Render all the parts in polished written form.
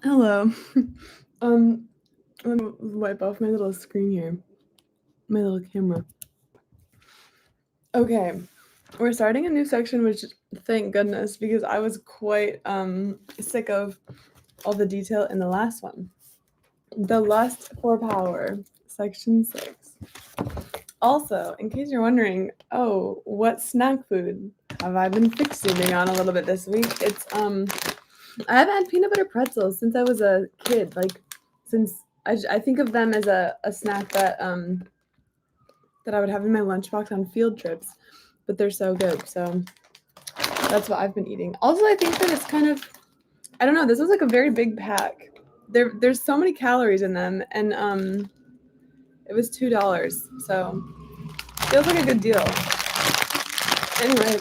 Hello. um, Let me wipe off my little screen here, my little camera. Okay, we're starting a new section, which thank goodness, because I was quite sick of all the detail in the last one. The lust for power, section 6. Also, in case you're wondering, oh, what snack food have I been fixating on a little bit this week? It's I haven't had peanut butter pretzels since I was a kid. Like, since I think of them as a snack that I would have in my lunchbox on field trips, but they're so good. So that's what I've been eating. Also, I think that it's kind of, I don't know. This was like a very big pack. There's so many calories in them, and it was $2. So feels like a good deal. Anyway,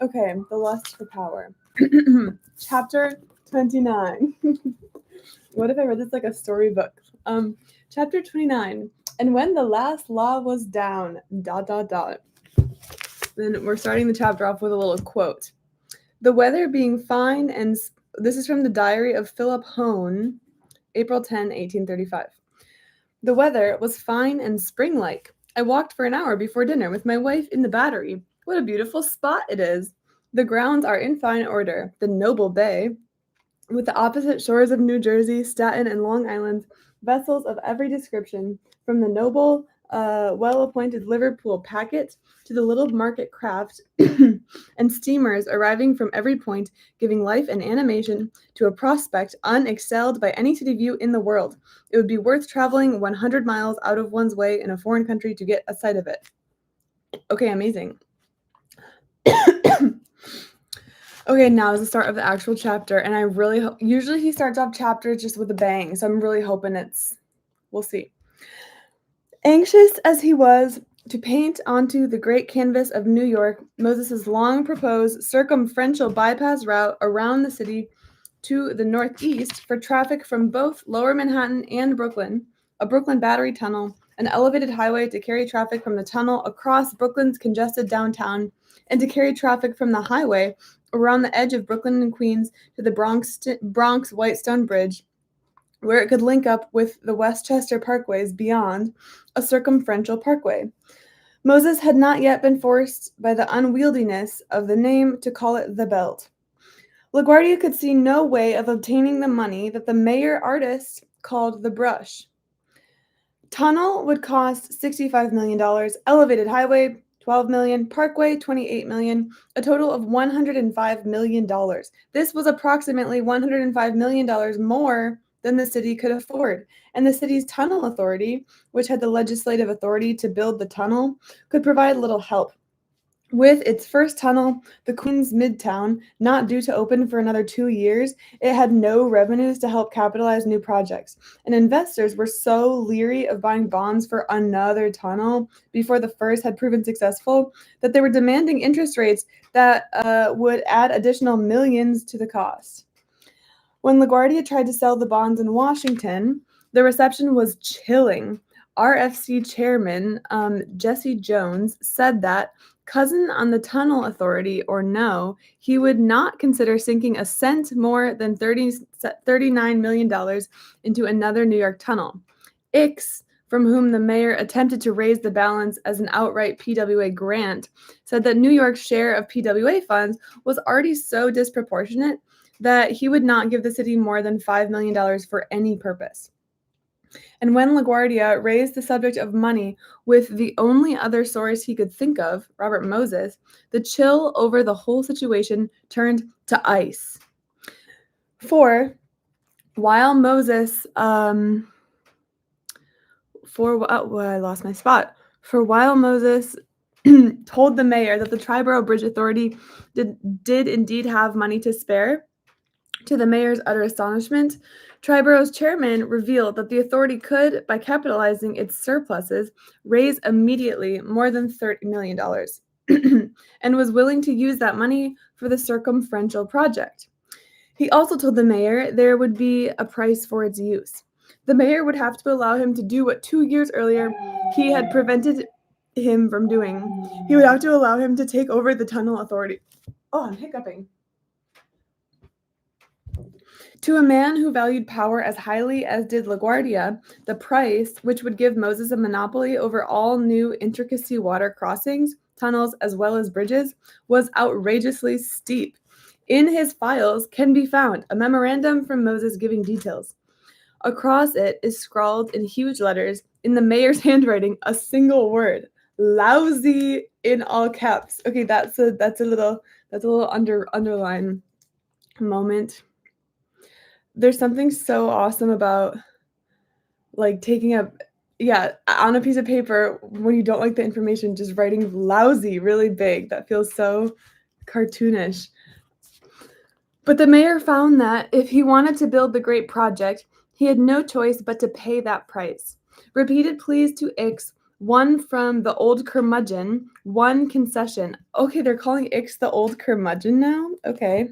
okay, the lust for power. Chapter 29. What if I read this like a storybook? Chapter 29. And when the last law was down, ... Then we're starting the chapter off with a little quote. The weather being fine and this is from the diary of Philip Hone, April 10, 1835. The weather was fine and spring-like. I walked for an hour before dinner with my wife in the Battery. What a beautiful spot it is! The grounds are in fine order. The noble bay, with the opposite shores of New Jersey, Staten, and Long Island, vessels of every description, from the noble, well-appointed Liverpool packet to the little market craft, and steamers arriving from every point, giving life and animation to a prospect unexcelled by any city view in the world. It would be worth traveling 100 miles out of one's way in a foreign country to get a sight of it. Okay, amazing. Okay, now is the start of the actual chapter, and I really usually he starts off chapters just with a bang, so I'm really hoping we'll see. Anxious as he was to paint onto the great canvas of New York Moses's long proposed circumferential bypass route around the city to the northeast for traffic from both Lower Manhattan and Brooklyn, a Brooklyn Battery tunnel, an elevated highway to carry traffic from the tunnel across Brooklyn's congested downtown, and to carry traffic from the highway around the edge of Brooklyn and Queens to the Bronx Whitestone Bridge, where it could link up with the Westchester Parkways beyond, a circumferential parkway. Moses had not yet been forced by the unwieldiness of the name to call it the Belt. LaGuardia could see no way of obtaining the money that the mayor artist called the brush. Tunnel would cost $65 million, elevated highway $12 million, parkway $28 million, a total of $105 million. This was approximately $105 million more than the city could afford, and the city's tunnel authority, which had the legislative authority to build the tunnel, could provide little help. With its first tunnel, the Queens Midtown, not due to open for another 2 years, it had no revenues to help capitalize new projects, and investors were so leery of buying bonds for another tunnel before the first had proven successful that they were demanding interest rates that would add additional millions to the cost. When LaGuardia tried to sell the bonds in Washington, the reception was chilling. RFC chairman Jesse Jones said that, cousin on the tunnel authority or no, he would not consider sinking a cent more than $39 million into another New York tunnel. Ix, from whom the mayor attempted to raise the balance as an outright PWA grant, said that New York's share of PWA funds was already so disproportionate that he would not give the city more than $5 million for any purpose. And when LaGuardia raised the subject of money with the only other source he could think of, Robert Moses, the chill over the whole situation turned to ice. For while Moses, I lost my spot. For while Moses told the mayor that the Triborough Bridge Authority did indeed have money to spare, to the mayor's utter astonishment, Triborough's chairman revealed that the authority could, by capitalizing its surpluses, raise immediately more than $30 million and was willing to use that money for the circumferential project. He also told the mayor there would be a price for its use. The mayor would have to allow him to do what 2 years earlier he had prevented him from doing. He would have to allow him to take over the tunnel authority. Oh, I'm hiccuping. To a man who valued power as highly as did LaGuardia, the price, which would give Moses a monopoly over all new intricacy water crossings, tunnels, as well as bridges, was outrageously steep. In his files can be found a memorandum from Moses giving details. Across it is scrawled in huge letters, in the mayor's handwriting, a single word: lousy in all caps. Okay, that's a little underline moment. There's something so awesome about like taking a yeah, on a piece of paper when you don't like the information, just writing lousy really big. That feels so cartoonish. But the mayor found that if he wanted to build the great project, he had no choice but to pay that price. Repeated pleas to Ix, one from the old curmudgeon, one concession. Okay, they're calling Ix the old curmudgeon now? Okay.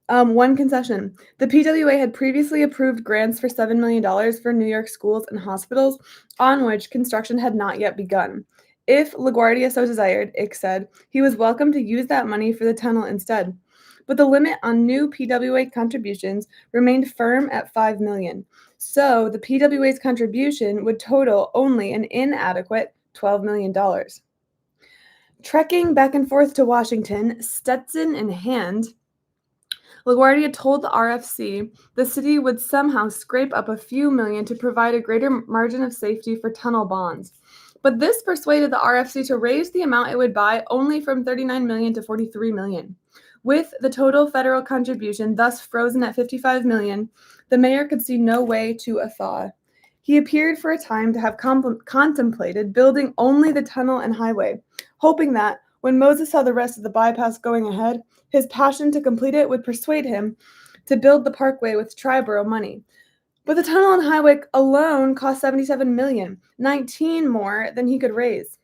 One concession. The PWA had previously approved grants for $7 million for New York schools and hospitals, on which construction had not yet begun. If LaGuardia so desired, Ix said, he was welcome to use that money for the tunnel instead. But the limit on new PWA contributions remained firm at $5 million. So the PWA's contribution would total only an inadequate $12 million. Trekking back and forth to Washington, Stetson in hand, LaGuardia told the RFC the city would somehow scrape up a few million to provide a greater margin of safety for tunnel bonds. But this persuaded the RFC to raise the amount it would buy only from $39 million to $43 million. With the total federal contribution thus frozen at $55 million, the mayor could see no way to a thaw. He appeared for a time to have contemplated building only the tunnel and highway, hoping that, when Moses saw the rest of the bypass going ahead, his passion to complete it would persuade him to build the parkway with Triborough money. But the tunnel and highway alone cost $77 million, 19 more than he could raise.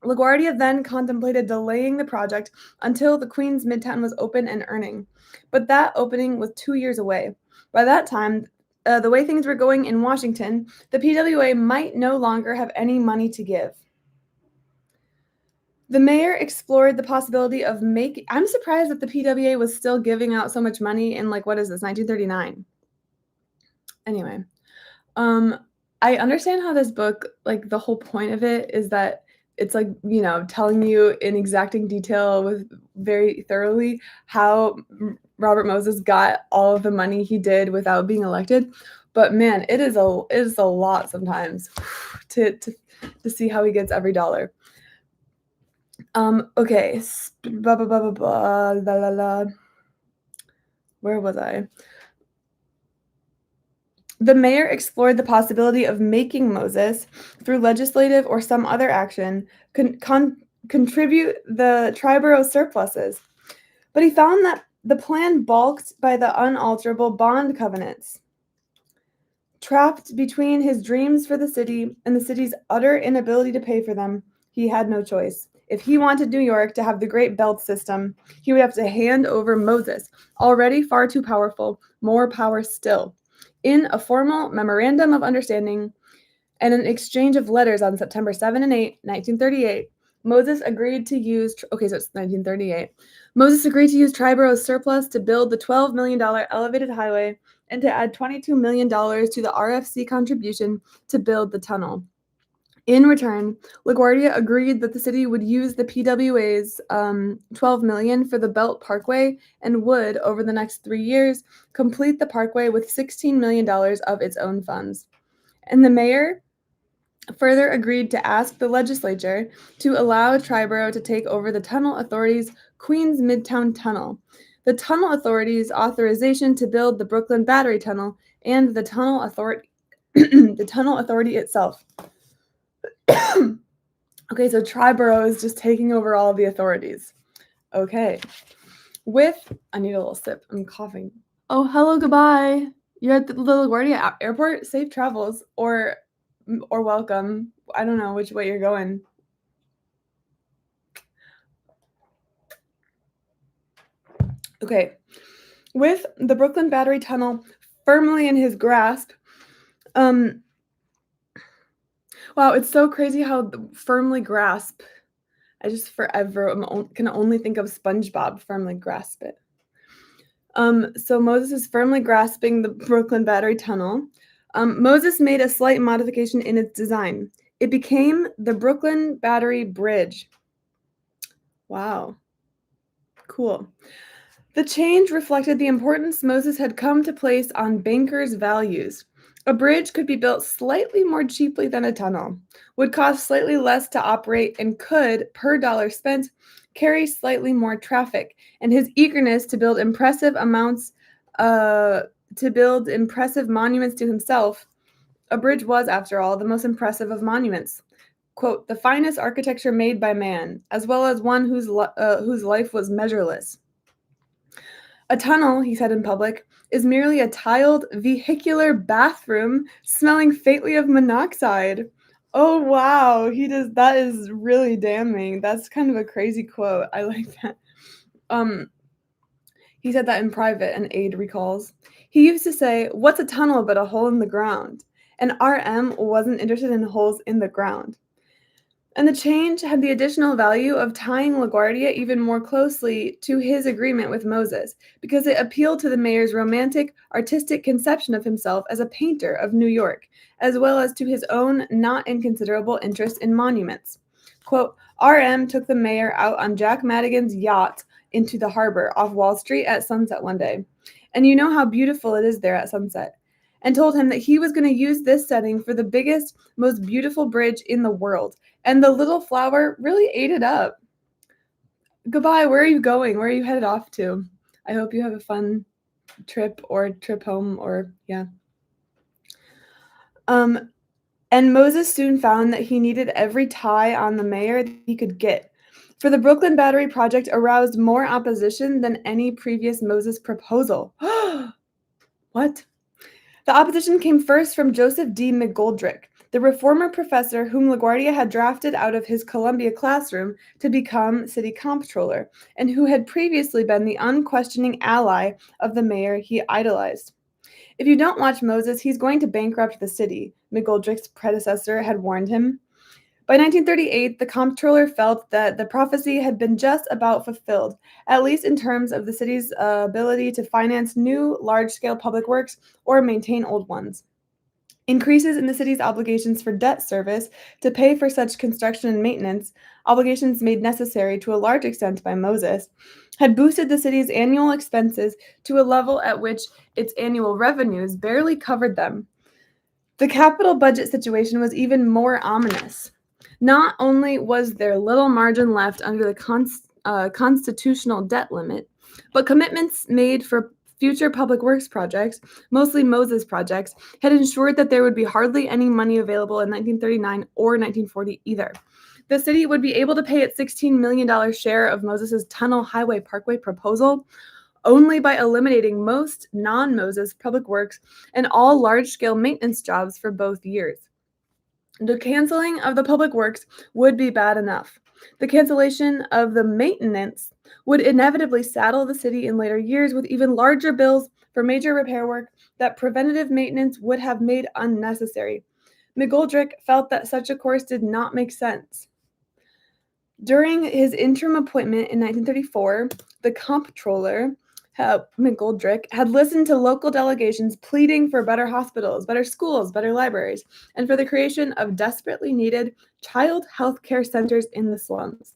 LaGuardia then contemplated delaying the project until the Queens Midtown was open and earning. But that opening was 2 years away. By that time, the way things were going in Washington, the PWA might no longer have any money to give. The mayor explored the possibility of making. I'm surprised that the PWA was still giving out so much money in, like, what is this, 1939? Anyway, I understand how this book, like, the whole point of it is that it's, like, you know, telling you in exacting detail with very thoroughly how Robert Moses got all of the money he did without being elected. But man, it is a lot sometimes to see how he gets every dollar. Okay. Blah, blah, blah, blah, blah, la, la, la. Where was I? The mayor explored the possibility of making Moses, through legislative or some other action, contribute the Triborough surpluses. But he found that the plan balked by the unalterable bond covenants. Trapped between his dreams for the city and the city's utter inability to pay for them, he had no choice. If he wanted New York to have the Great Belt System, he would have to hand over Moses, already far too powerful, more power still. In a formal memorandum of understanding and an exchange of letters on September 7 and 8, 1938, Moses agreed to use, okay, so it's 1938. Moses agreed to use Triborough's surplus to build the $12 million elevated highway and to add $22 million to the RFC contribution to build the tunnel. In return, LaGuardia agreed that the city would use the PWA's $12 million for the Belt Parkway and would, over the next 3 years, complete the parkway with $16 million of its own funds. And the mayor further agreed to ask the legislature to allow Triborough to take over the Tunnel Authority's Queens Midtown Tunnel, the Tunnel Authority's authorization to build the Brooklyn Battery Tunnel, and the Tunnel Authority, the Tunnel Authority itself. Okay, so Triborough is just taking over all of the authorities. Okay. I need a little sip. I'm coughing. Oh, hello, goodbye. You're at the LaGuardia Airport. Safe travels, or welcome. I don't know which way you're going. Okay. With the Brooklyn Battery Tunnel firmly in his grasp, wow, it's so crazy how firmly grasp. I just forever can only think of SpongeBob, firmly grasp it. So Moses is firmly grasping the Brooklyn Battery Tunnel. Moses made a slight modification in its design. It became the Brooklyn Battery Bridge. Wow, cool. The change reflected the importance Moses had come to place on bankers' values. A bridge could be built slightly more cheaply than a tunnel, would cost slightly less to operate, and could, per dollar spent, carry slightly more traffic. And his eagerness to build impressive monuments to himself. A bridge was, after all, the most impressive of monuments. Quote, the finest architecture made by man, as well as one whose life was measureless. A tunnel, he said in public, is merely a tiled vehicular bathroom smelling faintly of monoxide. Oh wow, that is really damning. That's kind of a crazy quote. I like that. Um he said that in private, an aide recalls. He used to say, "What's a tunnel but a hole in the ground?" And RM wasn't interested in holes in the ground. And the change had the additional value of tying LaGuardia even more closely to his agreement with Moses, because it appealed to the mayor's romantic, artistic conception of himself as a painter of New York, as well as to his own not inconsiderable interest in monuments. Quote, RM took the mayor out on Jack Madigan's yacht into the harbor off Wall Street at sunset one day. And you know how beautiful it is there at sunset. And told him that he was going to use this setting for the biggest, most beautiful bridge in the world. And the little flower really ate it up. Goodbye. Where are you going? Where are you headed off to? I hope you have a fun trip home or yeah. And Moses soon found that he needed every tie on the mayor that he could get. For the Brooklyn Battery project aroused more opposition than any previous Moses proposal. What? The opposition came first from Joseph D. McGoldrick, the reformer professor whom LaGuardia had drafted out of his Columbia classroom to become city comptroller, and who had previously been the unquestioning ally of the mayor he idolized. If you don't watch Moses, he's going to bankrupt the city, McGoldrick's predecessor had warned him. By 1938, the comptroller felt that the prophecy had been just about fulfilled, at least in terms of the city's ability to finance new large-scale public works or maintain old ones. Increases in the city's obligations for debt service to pay for such construction and maintenance, obligations made necessary to a large extent by Moses, had boosted the city's annual expenses to a level at which its annual revenues barely covered them. The capital budget situation was even more ominous. Not only was there little margin left under the constitutional debt limit, but commitments made for future public works projects, mostly Moses projects, had ensured that there would be hardly any money available in 1939 or 1940 either. The city would be able to pay its $16 million share of Moses's Tunnel Highway Parkway proposal only by eliminating most non-Moses public works and all large-scale maintenance jobs for both years. The canceling of the public works would be bad enough. The cancellation of the maintenance would inevitably saddle the city in later years with even larger bills for major repair work that preventative maintenance would have made unnecessary. McGoldrick felt that such a course did not make sense. During his interim appointment in 1934, the comptroller, McGoldrick, had listened to local delegations pleading for better hospitals, better schools, better libraries, and for the creation of desperately needed child health care centers in the slums.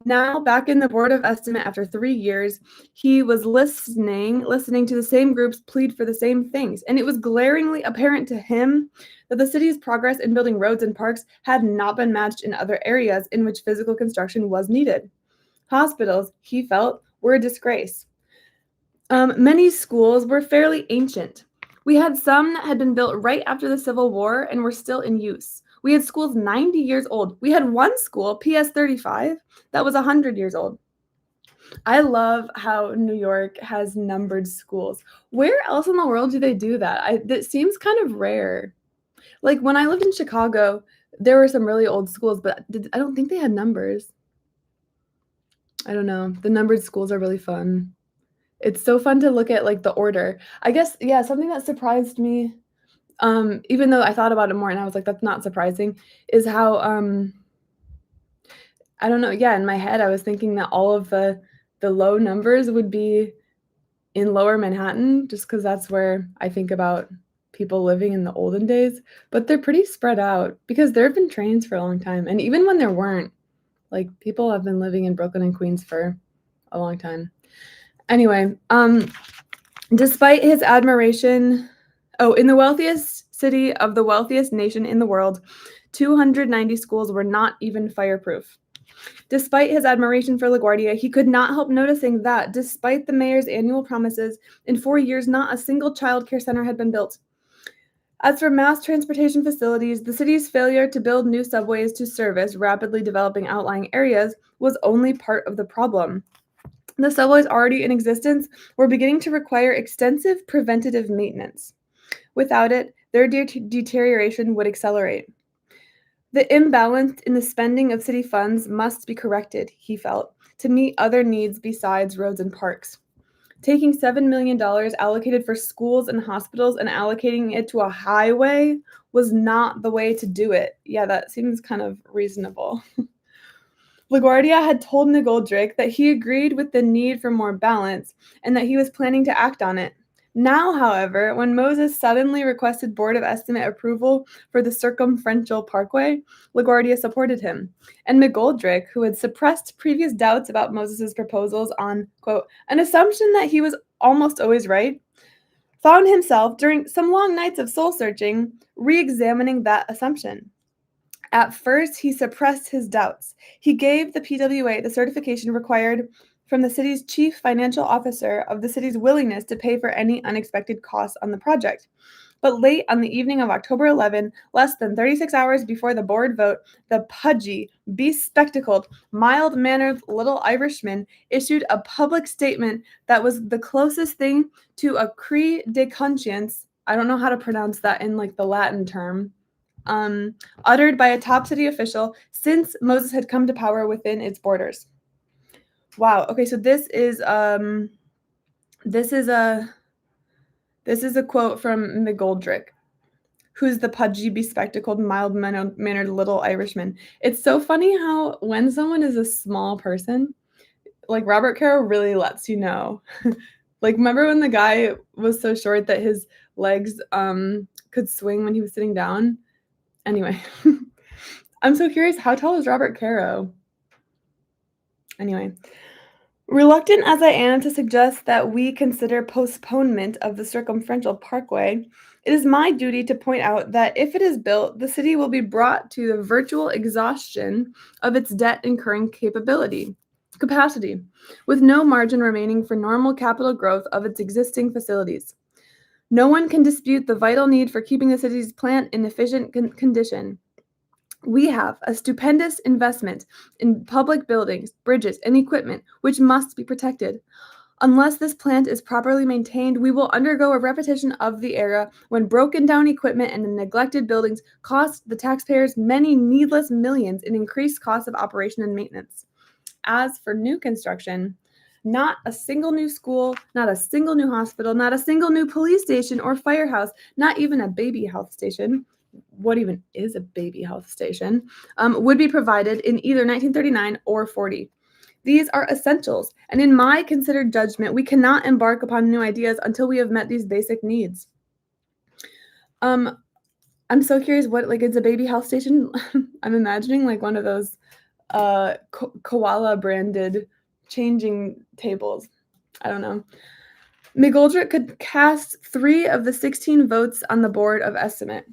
Now, back in the Board of Estimate after 3 years, he was listening to the same groups plead for the same things, and it was glaringly apparent to him that the city's progress in building roads and parks had not been matched in other areas in which physical construction was needed. Hospitals, he felt, were a disgrace. Many schools were fairly ancient. We had some that had been built right after the Civil War and were still in use. We had schools 90 years old. We had one school, PS 35, that was 100 years old. I love how New York has numbered schools. Where else in the world do they do that? That seems kind of rare. Like when I lived in Chicago, there were some really old schools, but I don't think they had numbers. I don't know. The numbered schools are really fun. It's so fun to look at like the order. I guess, yeah, something that surprised me, even though I thought about it more and I was like, that's not surprising, is how I don't know, yeah, in my head I was thinking that all of the low numbers would be in Lower Manhattan, just because that's where I think about people living in the olden days, but they're pretty spread out because there have been trains for a long time, and even when there weren't, like, people have been living in Brooklyn and Queens for a long time. Anyway, despite his admiration, in the wealthiest city of the wealthiest nation in the world, 290 schools were not even fireproof. Despite his admiration for LaGuardia, he could not help noticing that, despite the mayor's annual promises, in 4 years not a single child care center had been built. As for mass transportation facilities, the city's failure to build new subways to service rapidly developing outlying areas was only part of the problem. The subways already in existence were beginning to require extensive preventative maintenance. Without it, their deterioration would accelerate. The imbalance in the spending of city funds must be corrected, he felt, to meet other needs besides roads and parks. Taking $7 million allocated for schools and hospitals and allocating it to a highway was not the way to do it. Yeah, that seems kind of reasonable. LaGuardia had told McGoldrick that he agreed with the need for more balance and that he was planning to act on it. Now, however, when Moses suddenly requested Board of Estimate approval for the Circumferential Parkway, LaGuardia supported him. And McGoldrick, who had suppressed previous doubts about Moses's proposals on, quote, an assumption that he was almost always right, found himself, during some long nights of soul-searching, re-examining that assumption. At first, he suppressed his doubts. He gave the PWA the certification required from the city's chief financial officer of the city's willingness to pay for any unexpected costs on the project. But late on the evening of October 11, less than 36 hours before the board vote, the pudgy, bespectacled, mild-mannered little Irishman issued a public statement that was the closest thing to a cri de conscience, I don't know how to pronounce that in like the Latin term, uttered by a top city official since Moses had come to power within its borders. Wow. Okay, so this is a quote from McGoldrick, who's the pudgy, bespectacled, mild-mannered little Irishman. It's so funny how when someone is a small person, like Robert Caro really lets you know. Like, remember when the guy was so short that his legs could swing when he was sitting down? Anyway, I'm so curious, how tall is Robert Caro? Anyway, reluctant as I am to suggest that we consider postponement of the Circumferential Parkway, it is my duty to point out that if it is built, the city will be brought to the virtual exhaustion of its debt-incurring capacity, with no margin remaining for normal capital growth of its existing facilities. No one can dispute the vital need for keeping the city's plant in efficient condition. We have a stupendous investment in public buildings, bridges, and equipment, which must be protected. Unless this plant is properly maintained, we will undergo a repetition of the era when broken down equipment and neglected buildings cost the taxpayers many needless millions in increased costs of operation and maintenance. As for new construction, not a single new school, not a single new hospital, not a single new police station or firehouse, not even a baby health station. What even is a baby health station? Would be provided in either 1939 or 40. These are essentials, and in my considered judgment, we cannot embark upon new ideas until we have met these basic needs. I'm so curious what, like, it's a baby health station. I'm imagining like one of those koala branded changing tables. I don't know. McGoldrick could cast 3 of the 16 votes on the Board of Estimate.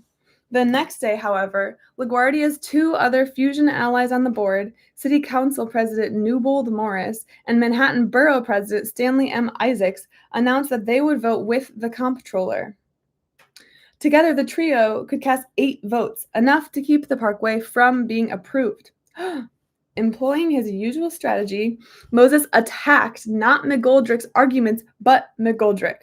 The next day, however, LaGuardia's 2 other fusion allies on the board, City Council President Newbold Morris and Manhattan Borough President Stanley M. Isaacs, announced that they would vote with the comptroller. Together, the trio could cast 8 votes, enough to keep the parkway from being approved. Employing his usual strategy, Moses attacked not McGoldrick's arguments, but McGoldrick.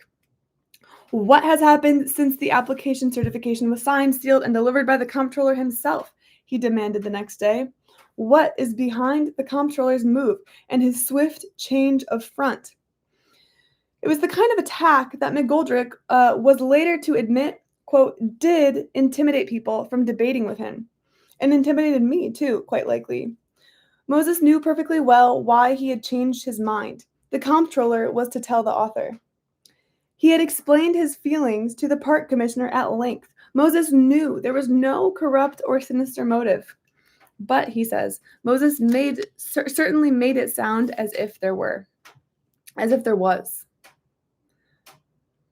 What has happened since the application certification was signed, sealed, and delivered by the comptroller himself? He demanded the next day. What is behind the comptroller's move and his swift change of front? It was the kind of attack that McGoldrick was later to admit, quote, did intimidate people from debating with him. And intimidated me, too, quite likely. Moses knew perfectly well why he had changed his mind. The comptroller was to tell the author. He had explained his feelings to the park commissioner at length. Moses knew there was no corrupt or sinister motive. But, he says, Moses certainly made it sound as if there was.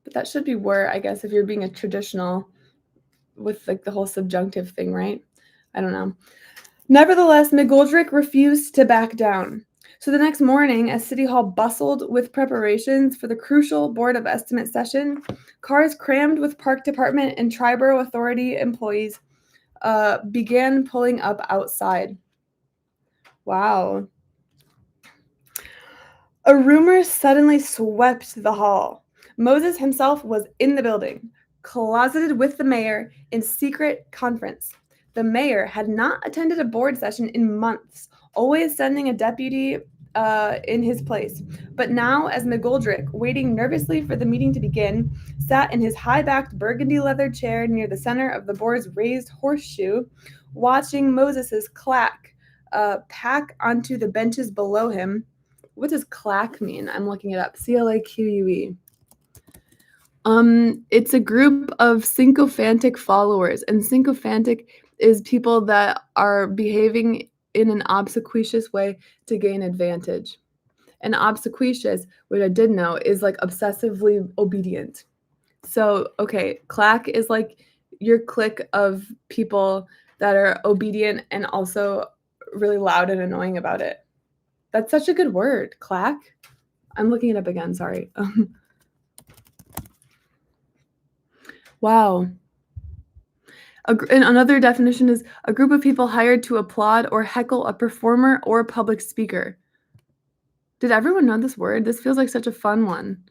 But that should be were, I guess, if you're being a traditional with like the whole subjunctive thing, right? I don't know. Nevertheless, McGoldrick refused to back down. So the next morning, as City Hall bustled with preparations for the crucial Board of Estimate session, cars crammed with Park Department and Triborough Authority employees began pulling up outside. Wow. A rumor suddenly swept the hall. Moses himself was in the building, closeted with the mayor in secret conference. The mayor had not attended a board session in months, always sending a deputy in his place. But now, as McGoldrick, waiting nervously for the meeting to begin, sat in his high-backed burgundy leather chair near the center of the board's raised horseshoe, watching Moses's clack pack onto the benches below him. What does clack mean? I'm looking it up. CLAQUE. It's a group of sycophantic followers, and sycophantic is people that are behaving in an obsequious way to gain advantage. And obsequious, which I did know, is like obsessively obedient. So, okay, clack is like your clique of people that are obedient and also really loud and annoying about it. That's such a good word, clack. I'm looking it up again, sorry. Wow. And another definition is a group of people hired to applaud or heckle a performer or a public speaker. Did everyone know this word? This feels like such a fun one.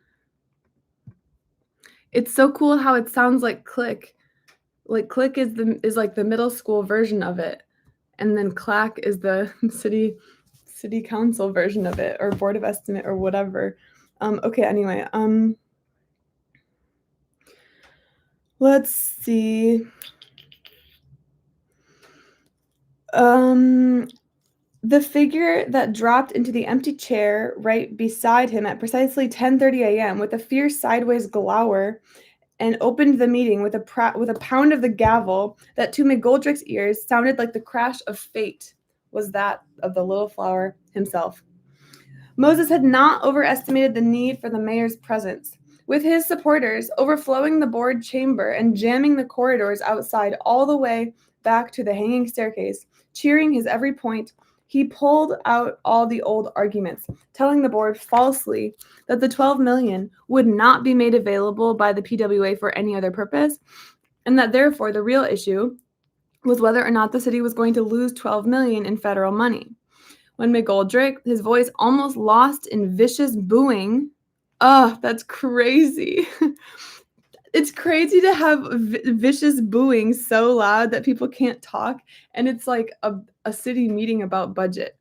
It's so cool how it sounds like click. Like click is like the middle school version of it, and then clack is the city council version of it, or board of estimate, or whatever. Okay, anyway, let's see. The figure that dropped into the empty chair right beside him at precisely 10:30 a.m. with a fierce sideways glower and opened the meeting with a pound of the gavel that to McGoldrick's ears sounded like the crash of fate, was that of the little flower himself. Moses had not overestimated the need for the mayor's presence. With his supporters overflowing the board chamber and jamming the corridors outside all the way back to the hanging staircase, cheering his every point, he pulled out all the old arguments, telling the board falsely that the $12 million would not be made available by the PWA for any other purpose, and that therefore the real issue was whether or not the city was going to lose $12 million in federal money. When McGoldrick, his voice almost lost in vicious booing, that's crazy. It's crazy to have vicious booing so loud that people can't talk, and it's like a city meeting about budget.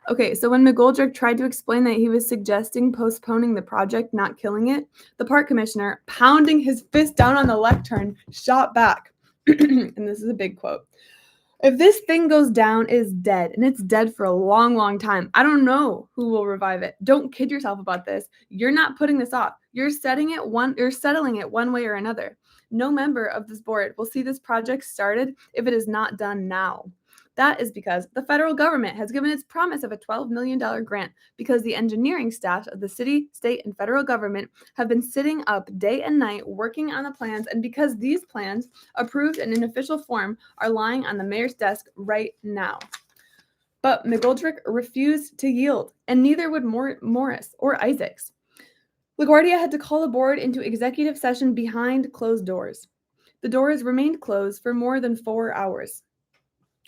Okay, so when McGoldrick tried to explain that he was suggesting postponing the project, not killing it, the park commissioner, pounding his fist down on the lectern, shot back. And this is a big quote. If this thing goes down, it is dead, and it's dead for a long, long time. I don't know who will revive it. Don't kid yourself about this. You're not putting this off. You're settling it one way or another. No member of this board will see this project started if it is not done now. That is because the federal government has given its promise of a $12 million grant because the engineering staff of the city, state, and federal government have been sitting up day and night working on the plans, and because these plans, approved and in official form, are lying on the mayor's desk right now. But McGoldrick refused to yield, and neither would Morris or Isaacs. LaGuardia had to call the board into executive session behind closed doors. The doors remained closed for more than 4 hours.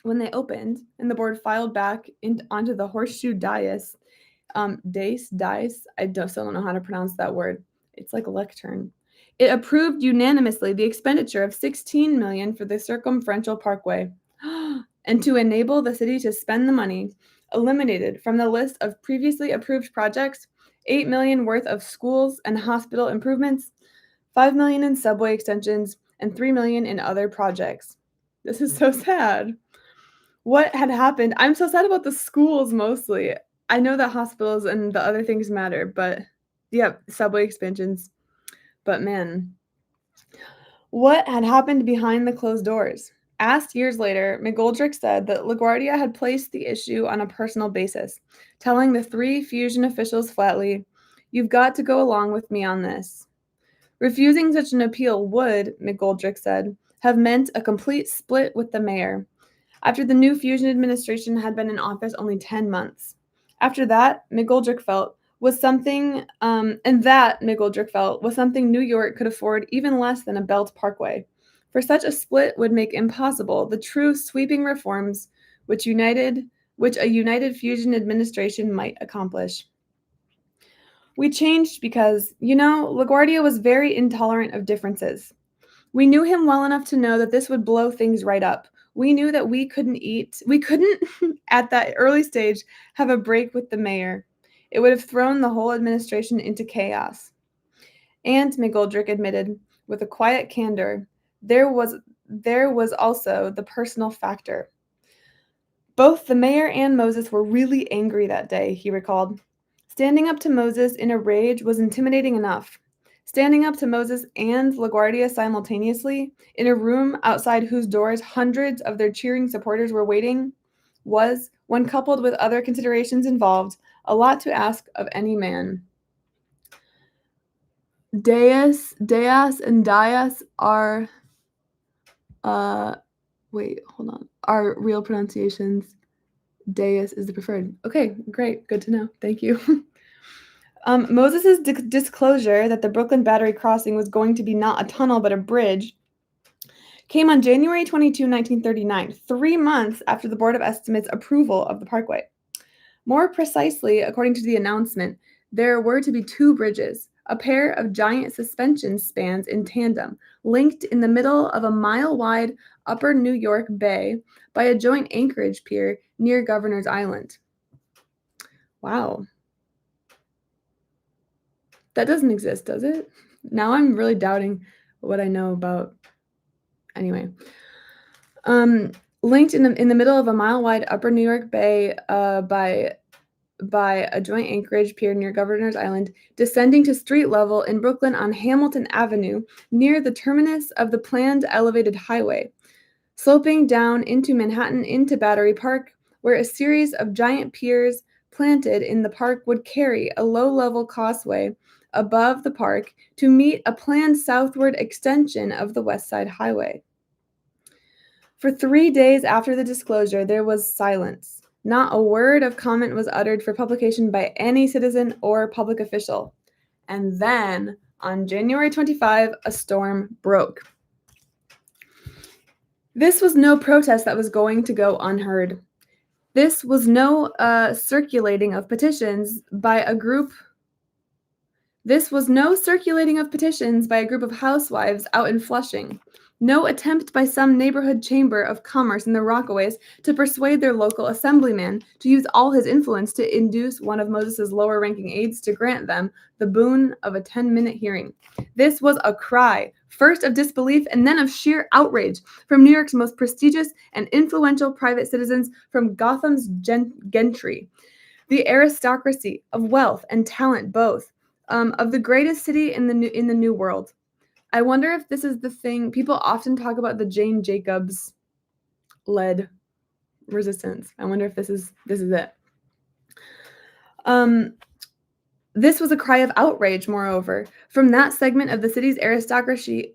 When they opened and the board filed back onto the horseshoe dais, I still don't know how to pronounce that word. It's like a lectern. It approved unanimously the expenditure of $16 million for the circumferential parkway, and to enable the city to spend the money, eliminated from the list of previously approved projects $8 million worth of schools and hospital improvements, $5 million in subway extensions, and $3 million in other projects. This is so sad. What had happened? I'm so sad about the schools mostly. I know that hospitals and the other things matter, but yeah, subway expansions, But man, what had happened behind the closed doors? Asked years later, McGoldrick said that LaGuardia had placed the issue on a personal basis, telling the three fusion officials flatly, "You've got to go along with me on this." Refusing such an appeal would, McGoldrick said, have meant a complete split with the mayor, after the new fusion administration had been in office only 10 months. After that, McGoldrick felt was something, McGoldrick felt was something New York could afford even less than a Belt Parkway. For such a split would make impossible the true sweeping reforms which a united fusion administration might accomplish. We changed because, LaGuardia was very intolerant of differences. We knew him well enough to know that this would blow things right up. We knew that we couldn't, at that early stage, have a break with the mayor. It would have thrown the whole administration into chaos. And, McGoldrick admitted, with a quiet candor, there was also the personal factor. Both the mayor and Moses were really angry that day, he recalled. Standing up to Moses in a rage was intimidating enough. Standing up to Moses and LaGuardia simultaneously, in a room outside whose doors hundreds of their cheering supporters were waiting, was, when coupled with other considerations involved, a lot to ask of any man. Deus, and Dias are, are real pronunciations. Deus is the preferred. Okay, great. Good to know. Thank you. Moses' disclosure that the Brooklyn Battery Crossing was going to be not a tunnel but a bridge came on January 22, 1939, 3 months after the Board of Estimates' approval of the parkway. More precisely, according to the announcement, there were to be 2 bridges, a pair of giant suspension spans in tandem, linked in the middle of a mile-wide Upper New York Bay by a joint anchorage pier near Governor's Island. Wow. That doesn't exist, does it? Now I'm really doubting what I know about. Anyway. Linked in the middle of a mile-wide Upper New York Bay by a joint anchorage pier near Governor's Island, descending to street level in Brooklyn on Hamilton Avenue, near the terminus of the planned elevated highway, sloping down into Manhattan into Battery Park, where a series of giant piers planted in the park would carry a low-level causeway above the park to meet a planned southward extension of the West Side Highway. For 3 days after the disclosure, there was silence. Not a word of comment was uttered for publication by any citizen or public official. And then, on January 25, a storm broke. This was no protest that was going to go unheard. This was no circulating of petitions by a group of housewives out in Flushing. No attempt by some neighborhood chamber of commerce in the Rockaways to persuade their local assemblyman to use all his influence to induce one of Moses' lower-ranking aides to grant them the boon of a 10-minute hearing. This was a cry, first of disbelief and then of sheer outrage, from New York's most prestigious and influential private citizens, from Gotham's gentry, the aristocracy of wealth and talent both, of the greatest city in the New World. I wonder if this is the thing. People often talk about the Jane Jacobs led resistance. I wonder if this is it. This was a cry of outrage, moreover, from that segment of the city's aristocracy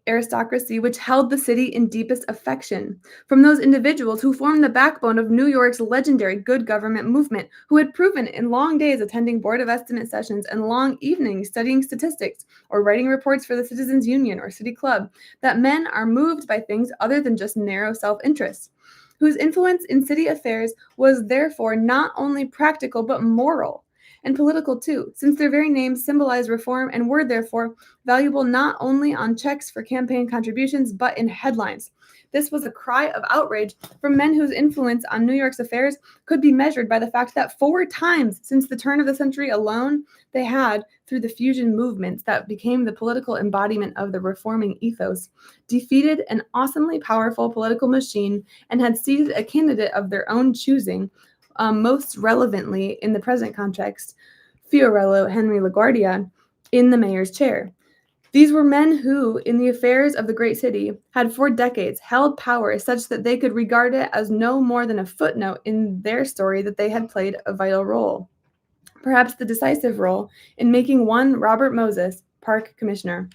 which held the city in deepest affection, from those individuals who formed the backbone of New York's legendary good government movement, who had proven in long days attending Board of Estimate sessions and long evenings studying statistics or writing reports for the Citizens Union or City Club, that men are moved by things other than just narrow self-interest, whose influence in city affairs was therefore not only practical but moral, and political too, since their very names symbolize reform and were therefore valuable not only on checks for campaign contributions, but in headlines. This was a cry of outrage from men whose influence on New York's affairs could be measured by the fact that 4 times since the turn of the century alone, they had, through the fusion movements that became the political embodiment of the reforming ethos, defeated an awesomely powerful political machine and had seated a candidate of their own choosing, most relevantly in the present context, Fiorello Henry LaGuardia, in the mayor's chair. These were men who, in the affairs of the great city, had for decades held power such that they could regard it as no more than a footnote in their story that they had played a vital role, perhaps the decisive role, in making one Robert Moses park commissioner.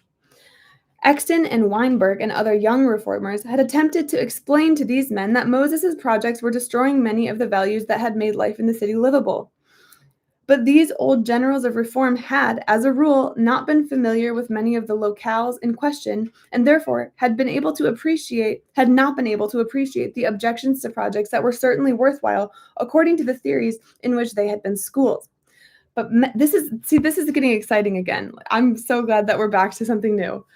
Exton and Weinberg and other young reformers had attempted to explain to these men that Moses's projects were destroying many of the values that had made life in the city livable. But these old generals of reform had, as a rule, not been familiar with many of the locales in question, and therefore had not been able to appreciate the objections to projects that were certainly worthwhile according to the theories in which they had been schooled. But this is getting exciting again. I'm so glad that we're back to something new.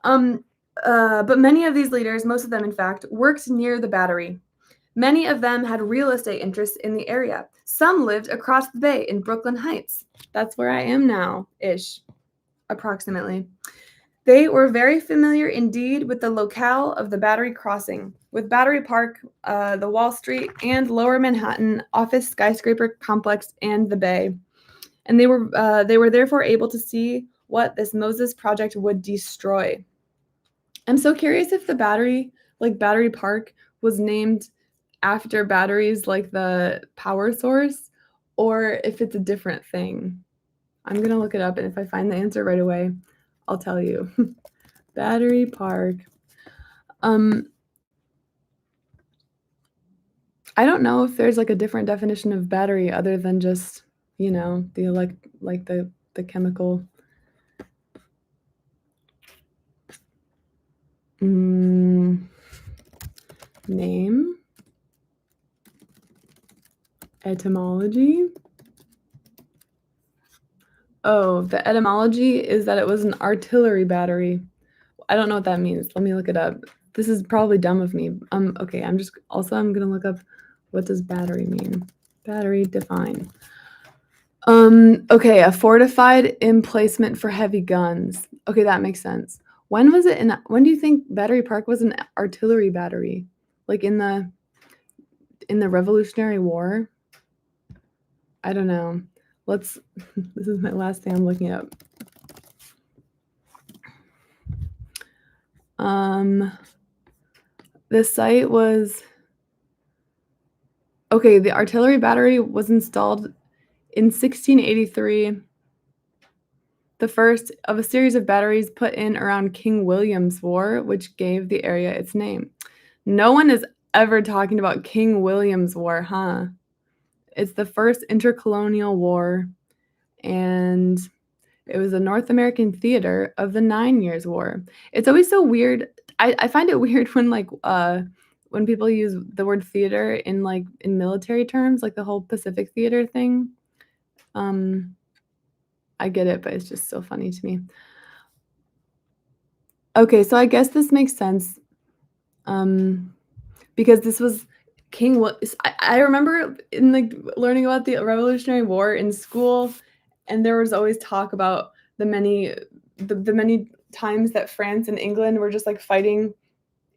But many of these leaders, most of them in fact, worked near the Battery. Many of them had real estate interests in the area. Some lived across the bay in Brooklyn Heights. That's where I am now-ish, approximately. They were very familiar indeed with the locale of the Battery Crossing, with Battery Park, the Wall Street, and Lower Manhattan office skyscraper complex and the Bay. And they were therefore able to see what this Moses project would destroy. I'm so curious if the Battery, like Battery Park, was named after batteries like the power source, or if it's a different thing. I'm gonna look it up, and if I find the answer right away, I'll tell you. Battery Park. I don't know if there's like a different definition of battery other than just, the the chemical. Name. Etymology. Oh, the etymology is that it was an artillery battery. I don't know what that means. Let me look it up. This is probably dumb of me. Okay, I'm gonna look up what does battery mean. Battery define. Okay, a fortified emplacement for heavy guns. Okay, that makes sense. When do you think Battery Park was an artillery battery? Like in the Revolutionary War? I don't know. This is my last thing I'm looking up. The site was okay. The artillery battery was installed in 1683. The first of a series of batteries put in around King William's War, which gave the area its name. No one is ever talking about King William's War, huh? It's the first intercolonial war, and it was a North American theater of the 9 Years' War. It's always so weird. I find it weird when people use the word theater in military terms, like the whole Pacific Theater thing. I get it, but it's just so funny to me. Okay, so I guess this makes sense. Because this was I remember in learning about the Revolutionary War in school, and there was always talk about the many times that France and England were just fighting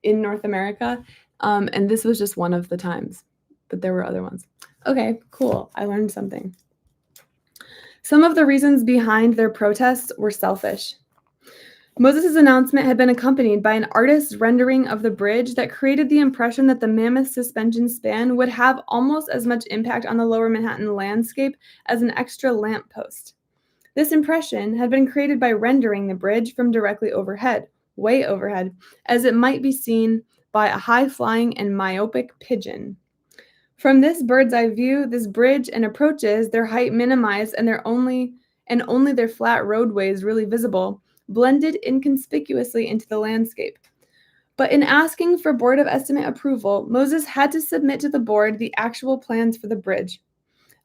in North America, and this was just one of the times, but there were other ones. Okay, cool. I learned something. Some of the reasons behind their protests were selfish. Moses' announcement had been accompanied by an artist's rendering of the bridge that created the impression that the mammoth suspension span would have almost as much impact on the Lower Manhattan landscape as an extra lamppost. This impression had been created by rendering the bridge from directly overhead, way overhead, as it might be seen by a high-flying and myopic pigeon. From this bird's eye view, this bridge and approaches, their height minimized and only their flat roadways really visible, blended inconspicuously into the landscape. But in asking for Board of Estimate approval, Moses had to submit to the board the actual plans for the bridge.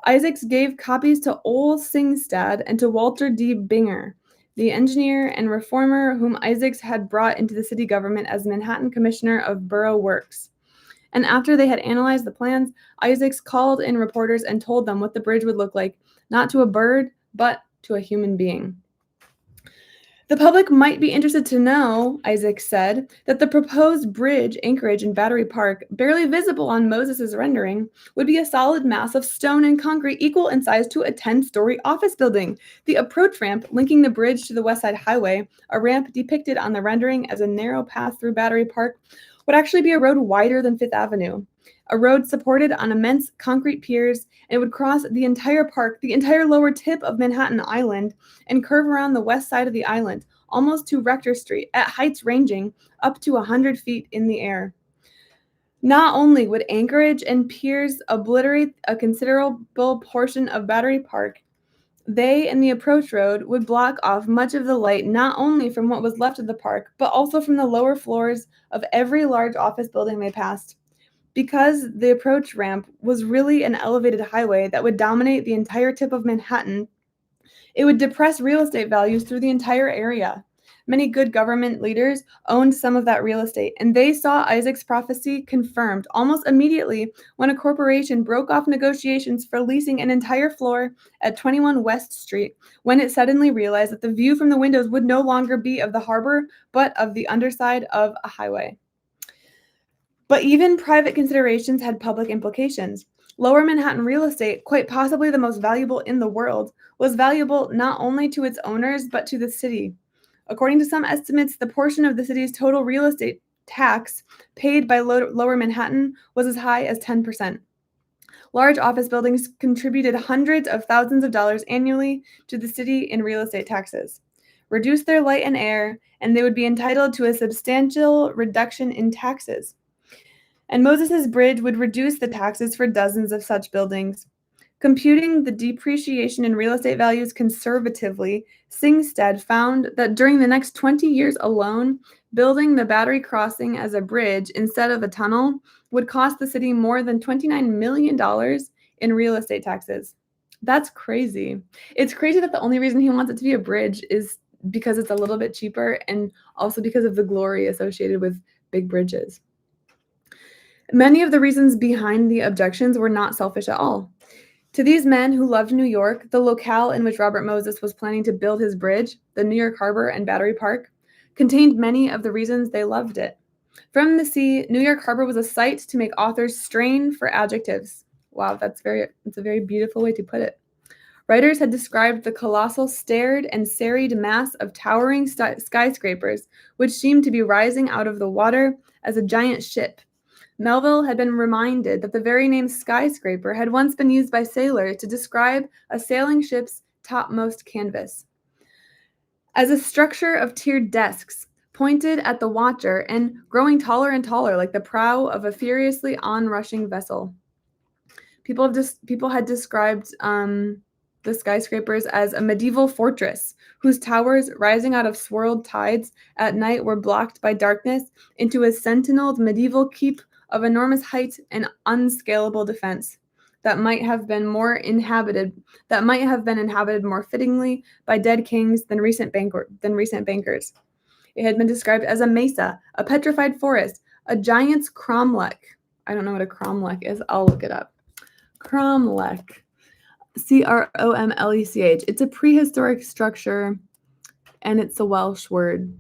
Isaacs gave copies to Ole Singstad and to Walter D. Binger, the engineer and reformer whom Isaacs had brought into the city government as Manhattan Commissioner of Borough Works. And after they had analyzed the plans, Isaacs called in reporters and told them what the bridge would look like, not to a bird, but to a human being. The public might be interested to know, Isaac said, that the proposed bridge anchorage in Battery Park, barely visible on Moses's rendering, would be a solid mass of stone and concrete equal in size to a 10-story office building. The approach ramp linking the bridge to the West Side Highway, a ramp depicted on the rendering as a narrow path through Battery Park, would actually be a road wider than Fifth Avenue. A road supported on immense concrete piers, and it would cross the entire park, the entire lower tip of Manhattan Island, and curve around the west side of the island, almost to Rector Street, at heights ranging up to 100 feet in the air. Not only would anchorage and piers obliterate a considerable portion of Battery Park, they and the approach road would block off much of the light not only from what was left of the park, but also from the lower floors of every large office building they passed. Because the approach ramp was really an elevated highway that would dominate the entire tip of Manhattan, it would depress real estate values through the entire area. Many good government leaders owned some of that real estate, and they saw Isaac's prophecy confirmed almost immediately when a corporation broke off negotiations for leasing an entire floor at 21 West Street, when it suddenly realized that the view from the windows would no longer be of the harbor, but of the underside of a highway. But even private considerations had public implications. Lower Manhattan real estate, quite possibly the most valuable in the world, was valuable not only to its owners, but to the city. According to some estimates, the portion of the city's total real estate tax paid by Lower Manhattan was as high as 10%. Large office buildings contributed hundreds of thousands of dollars annually to the city in real estate taxes. Reduce their light and air, and they would be entitled to a substantial reduction in taxes. And Moses's bridge would reduce the taxes for dozens of such buildings. Computing the depreciation in real estate values conservatively, Singstead found that during the next 20 years alone, building the Battery Crossing as a bridge instead of a tunnel would cost the city more than $29 million in real estate taxes. That's crazy. It's crazy that the only reason he wants it to be a bridge is because it's a little bit cheaper and also because of the glory associated with big bridges. Many of the reasons behind the objections were not selfish at all. To these men who loved New York, the locale in which Robert Moses was planning to build his bridge, the New York Harbor and Battery Park, contained many of the reasons they loved it. From the sea, New York Harbor was a sight to make authors strain for adjectives. Wow, it's a very beautiful way to put it. Writers had described the colossal starred and serried mass of towering skyscrapers, which seemed to be rising out of the water as a giant ship. Melville had been reminded that the very name skyscraper had once been used by sailors to describe a sailing ship's topmost canvas. As a structure of tiered desks, pointed at the watcher and growing taller and taller like the prow of a furiously onrushing vessel. People had described the skyscrapers as a medieval fortress whose towers, rising out of swirled tides at night, were blocked by darkness into a sentineled medieval keep of enormous height and unscalable defense that might have been inhabited more fittingly by dead kings than recent bankers. It had been described as a mesa, a petrified forest, a giant's cromlech. I don't know what a cromlech is. I'll look it up. Cromlech. Cromlech. It's a prehistoric structure, and it's a Welsh word.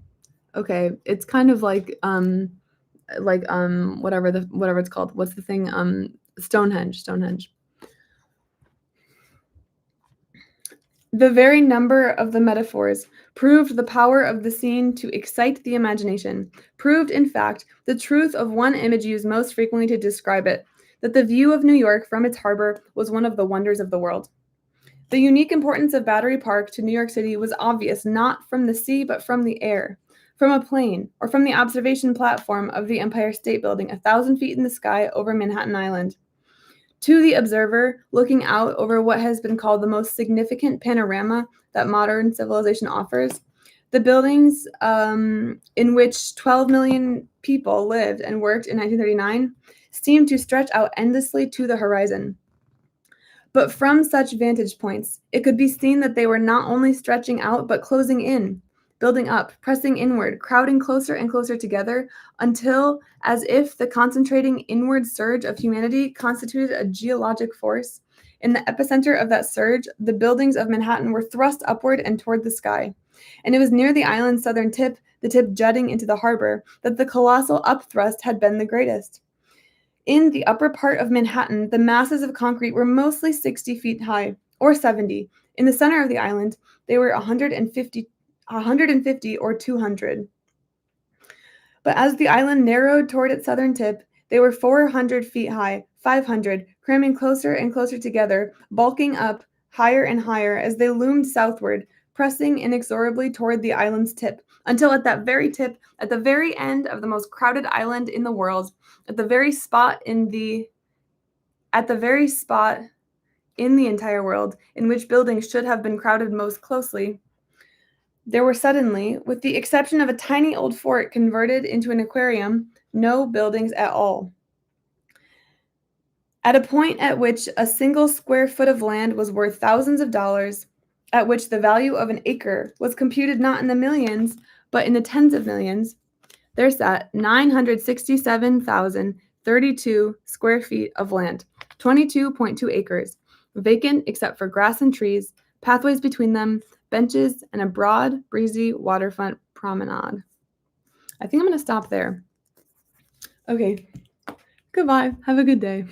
Okay, it's kind of like whatever it's called. What's the thing? Stonehenge. The very number of the metaphors proved the power of the scene to excite the imagination, proved, in fact, the truth of one image used most frequently to describe it, that the view of New York from its harbor was one of the wonders of the world. The unique importance of Battery Park to New York City was obvious not from the sea but from the air, from a plane, or from the observation platform of the Empire State Building 1,000 feet in the sky over Manhattan Island. To the observer, looking out over what has been called the most significant panorama that modern civilization offers, the buildings in which 12 million people lived and worked in 1939 seemed to stretch out endlessly to the horizon. But from such vantage points, it could be seen that they were not only stretching out, but closing in, building up, pressing inward, crowding closer and closer together, until, as if the concentrating inward surge of humanity constituted a geologic force, in the epicenter of that surge, the buildings of Manhattan were thrust upward and toward the sky. and it was near the island's southern tip, the tip jutting into the harbor, that the colossal upthrust had been the greatest. In the upper part of Manhattan, the masses of concrete were mostly 60 feet high, or 70. In the center of the island, they were 150 or 200. But as the island narrowed toward its southern tip, they were 400 feet high, 500, cramming closer and closer together, bulking up higher and higher as they loomed southward, pressing inexorably toward the island's tip, until at that very tip, at the very end of the most crowded island in the world, at the very spot in the entire world in which buildings should have been crowded most closely, there were suddenly, with the exception of a tiny old fort converted into an aquarium, no buildings at all. At a point at which a single square foot of land was worth thousands of dollars, at which the value of an acre was computed not in the millions, but in the tens of millions, there sat 967,032 square feet of land, 22.2 acres, vacant except for grass and trees, pathways between them, benches, and a broad, breezy waterfront promenade. I think I'm going to stop there. Okay. Goodbye. Have a good day.